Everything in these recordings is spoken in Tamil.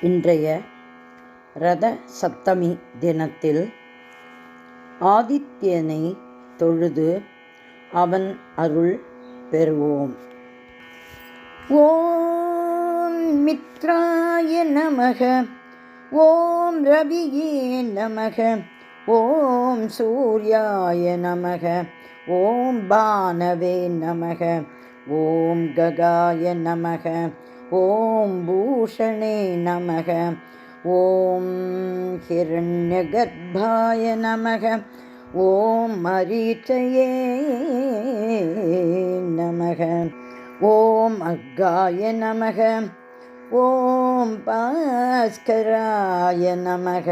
இன்றைய ரத சப்தமி தினத்தில் ஆதித்யனை தொழுது அவன் அருள் பெறுவோம். ஓம் மித்ராய நமக, ஓம் ரவியே நமக, ஓம் சூர்யாய நமக, ஓம் பானவே நமக, ஓம் ககாய நமக, ஓம் பூஷணே நமக, ஓம் ஹிரண்யகர்ப்பாய நமக, ஓம் மரீச்சயே நமக, ஓம் அர்காய நமக, ஓம் பாஸ்கராய நமக,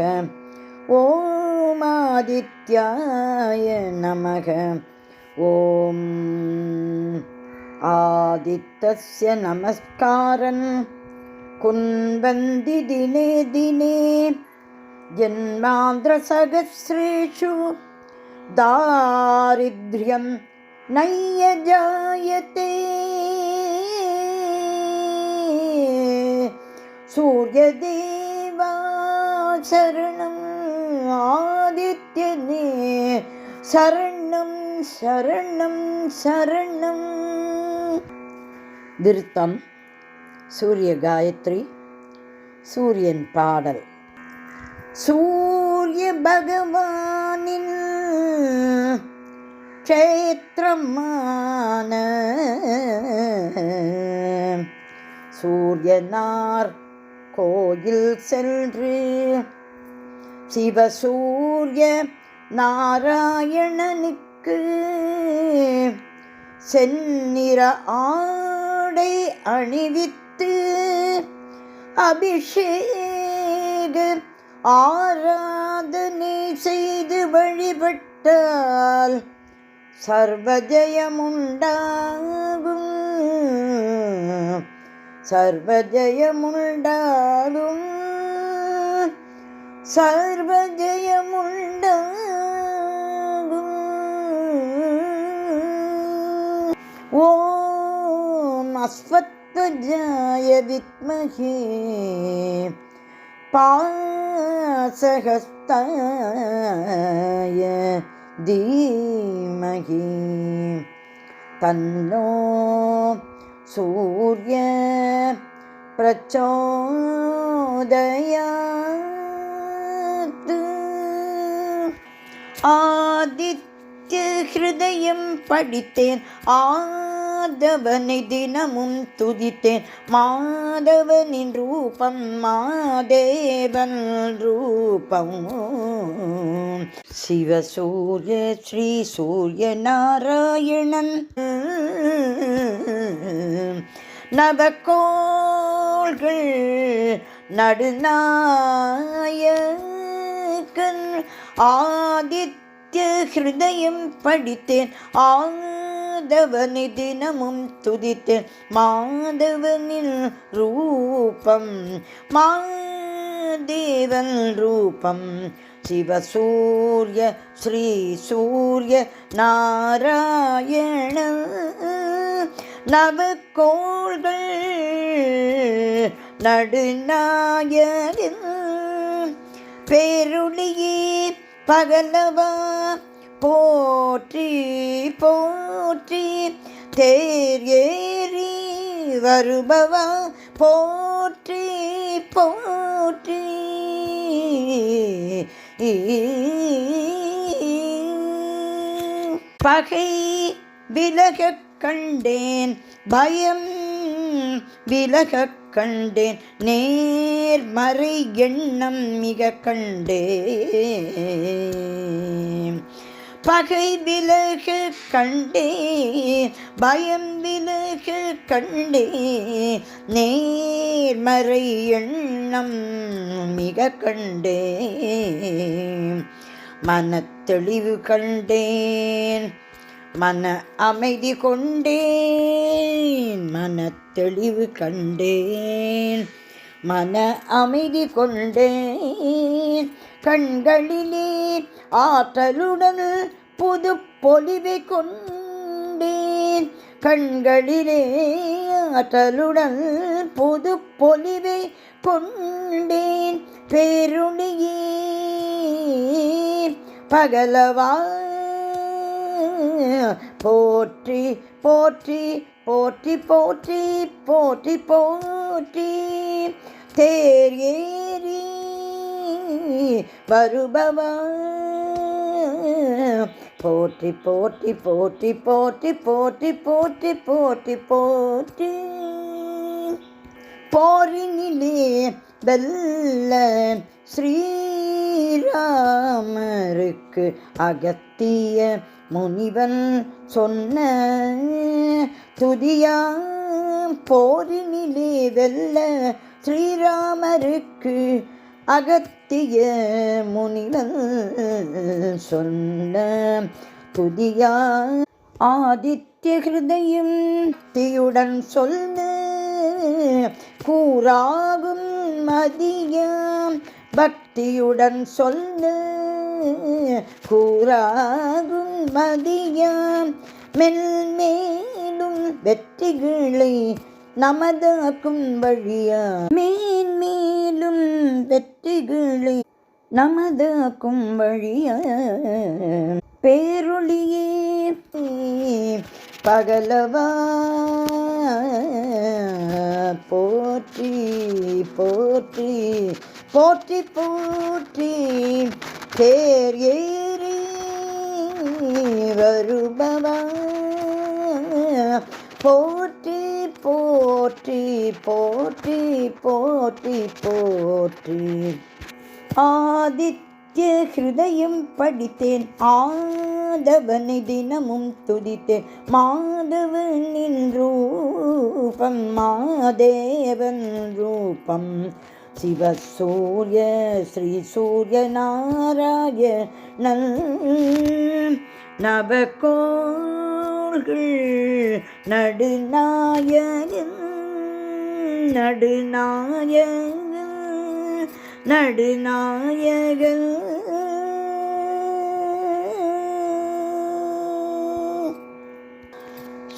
ஓம் ஆதித்யாய நமக, ஓம் ஆதித்யஸ்ய நமஸ்காரம் குன்வந்தி தினே தினே ஜன்மாந்திரசகஸ்ரேஷு தாரித்ர்யம் நைய ஜாயதே. சூர்யதேவா சரணம், ஆதித்யனே சரணம் சரணம் சரணம். விருத்தம் சூரிய காயத்ரி. சூரியன் பாடல். சூரிய பகவானின் க்ஷேத்திரமான சூரியனார் கோயில் சென்று சிவசூரிய நாராயணனுக்கு செந்நிற ஆடை அணிவித்து அபிஷேக ஆராதனை செய்து வழிபட்டால் சர்வஜயமுண்டாகும், சர்வஜயமுண்டாகும், சர்வஜயமுண்டாகும். ஓம் அஸ்வத்வஜாய வித்மஹே பாசஹஸ்தாய தீமஹி தன்னோ சூர்ய பிரச்சோதயாத். ஆதித்ய ஹிருதயம் படித்தேன், ஆதவனை தினமும் துதித்தேன். மாதவனின் ரூபம் மாதேவன் ரூபம். சிவசூரிய ஸ்ரீ சூரிய நாராயணன் நவகோள்கள் நடுநாயகன். ஆதித்ய ஹிருதயம் படித்தேன், ஆதவனை தினமும் துதித்தேன். மாதவனின் ரூபம் மாதேவன் ரூபம். சிவசூரிய ஸ்ரீ சூரிய நாராயண நவகோள்கள் நடுநாயகன். பேருளியே பகலவா போற்றி போற்றி, தேர் ஏறி வருபவா போற்றி போற்றி. பகை விலகக் கண்டேன், பயம் விலகக் கண்டேன், நேர்மறை எண்ணம் மிக கண்டேன். பகை விலக கண்டேன், பயம் விலக கண்டேன், நேர்மறை எண்ணம் மிக கண்டேன். மனத்தெளிவு கண்டேன், மன அமைதி கொண்டேன். மனத்தெளிவு கண்டேன், மன அமைதி கொண்டேன். கண்களிலே ஆற்றலுடன் புது பொலிவை கொண்டேன். கண்களிலே ஆற்றலுடன் புது பொலிவை கொண்டேன் பேருளியே பகலவா போற்றி போற்றி போற்றி போற்றி போற்றி போற்றி தேர் ஏறி வருபவா போற்றி போற்றி போற்றி போற்றி போற்றி போற்றி போற்றி போற்றி போரினிலே வெல்ல ஸ்ரீராமருக்கு அகத்திய முனிவன் சொன்ன துதியாம் போரினிலே வெல்ல ஸ்ரீராமருக்கு அகத்திய முனிவன் சொன்ன துதியா ஆதித்ய ஹிருதயம் தீயுடன் சொல்ல கூறாகும் மதியம் பக்தியுடன் சொல்ல கூறாகும் மதியம் மென்மேலும் வெற்றிகளை நமதாக்கும் வழியா மேன்மேலும் வெற்றிகளை நமதாக்கும் வழியா பேரொளியே பகலவா போற்றி போற்றி போற்றி போற்றி தேர் ஏறி வருபவா போற்றி போற்றி போற்றி போற்றி போற்றி ஆதித்ய ஹிருதயம் படித்தேன் ஆதவனை தினமும் துதித்தேன் மாதவனின் ரூபம் மாதேவன் ரூபம் சிவசூரிய ஸ்ரீ சூரிய நாராயணன் நவகோள்கள் நடுநாயகன் நடுநாயகன் நடுநாயகன்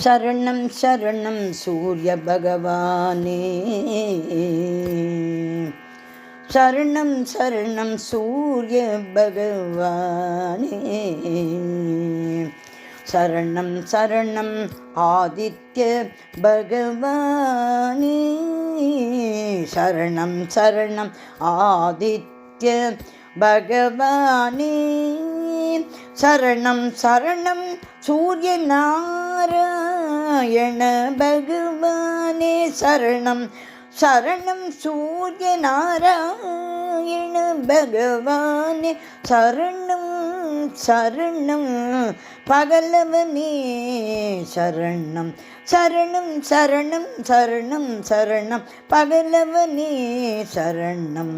சரணம் சரணம் சூரிய பகவானே சரணம் சரணம் சூரிய பகவானே சரணம் சரணம் ஆதித்ய பகவானே சரணம் சரணம் ஆதித்ய பகவானே சரணம் சரணம் சூரிய நாராயண பகவானே சரணம் சரணம் சூரிய நாராயண பகவானே சரணம் சரணம் பகலவனே சரணம் சரணம் சரணம் சரணம் சரணம் பகலவனே சரணம்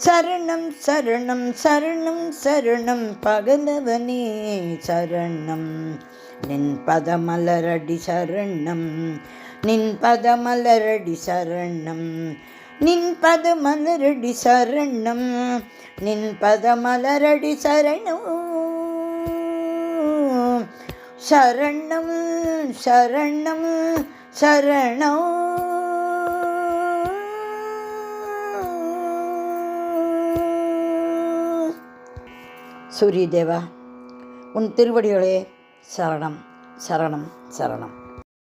சரணம் சரணம் சரணம் சரணம் பகலவனே சரணம் நின் பதமலரடி சரணம் நின் பதமலரடி சரணம் நின் பதமலரடி சரணம் நின் பதமலரடி சரணம் சரணம் சரணம் சரணம் சூரியதேவா உன் திருவடிகளே சரணம் சரணம் சரணம்.